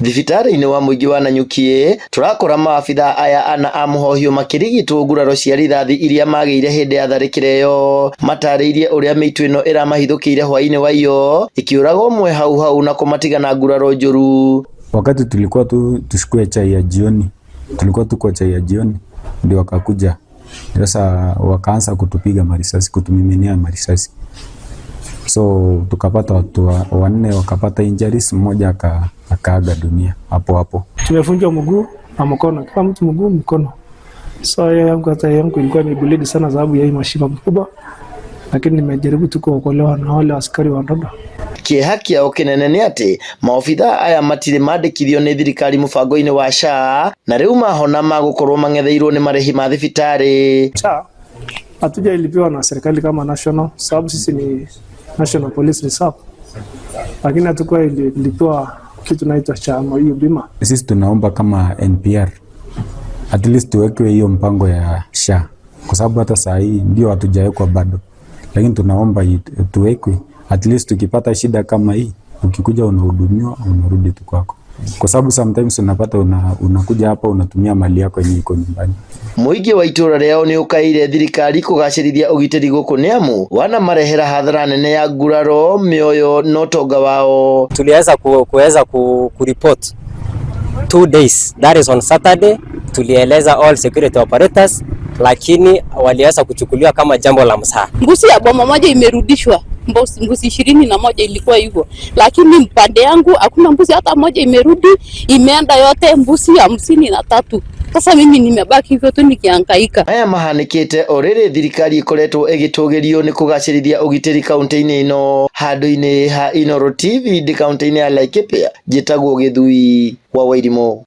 Thibitari-inĩ wa mũingĩ wa Nanyuki turakora maabitha aya ana a muhohio makirigitwo nguraro cia rithathi iria magĩire hĩndĩ ya tharĩkĩra ĩyo, matarĩirie ũrĩa mĩitũ ĩno ĩramahithũkĩire hwaĩ-inĩ wa iyo ikiũraga ũmwe hau na kũmatiga na nguraro njũru. Wakati tulikuwa tuchukue chai ya jioni, tulikuwa tuko chai ya jioni ndio wakakuja. Sasa wakaanza kutupiga marisasi, kutumiminia marisasi. So tukapata watu wanne wakapata injuries, mmoja akaaga dunia hapo. Tumevunjwa mguu na mkono, kila mtu mguu mkono. So yangu ilikuwa ni bleed sana sababu ya hii mashimo makubwa, lakini nimejaribu tu kuokolewa na wale askari wa Ndondo. Kĩeha kĩao kĩnene nĩ atĩ maobitha aya matirĩ mandĩkithio nĩ thirikari mũbango-inĩ wa SHA na rĩu mahona magũkorwo mang'etheirwo nĩ marĩhi ma thibitarĩ. SHA hatujailipiwa na serikali kama national, sababu sisi ni National Police Reserve, lakini hatukuwa ilipiwa kitu naitwa SHA ama hiyo bima. Sisi tunaomba kama NPR at least tuwekwe hiyo mpango ya SHA, kwa sababu hata saa hii ndio hatujawekwa bado, lakini tunaomba tuwekwe. At least tukipata shida kama hii, ukikuja unahudumiwa, unarudi tu kwako. Kwa sababu sometimes unapata unakuja hapa unatumia mali yako yenye iko nyumbani. Mũingĩ wa itũra rĩao nĩ ũkaire thirikari kũgacĩrithia ũgitĩri gũkũ nĩamu wana marehera hathara nene ya nguraro, mĩoyo na ũtonga wao. Tuliweza kuweza kureport 2 days, that is on Saturday. Tulieleza all security operators, lakini waliweza kuchukuliwa kama jambo la mzaha. Mbuzi ya boma moja imerudishwa, mbuzi 21 ilikuwa hivyo, lakini mpande yangu hakuna mbuzi hata moja imerudi, imeenda yote mbuzi 53. Sasa mimi nimebaki hivyo tu nikihangaika. Aya mahanĩkĩte orĩrĩ thirikari ikoretwo ĩgĩtũgĩrio nĩ kũgacĩrithia ũgitĩri kaunti-inĩ ĩno. Handũ-inĩ ha Inooro TV kaunti-inĩ ya Laikipia, njĩtagwo Gĩthui wa Wairimũ.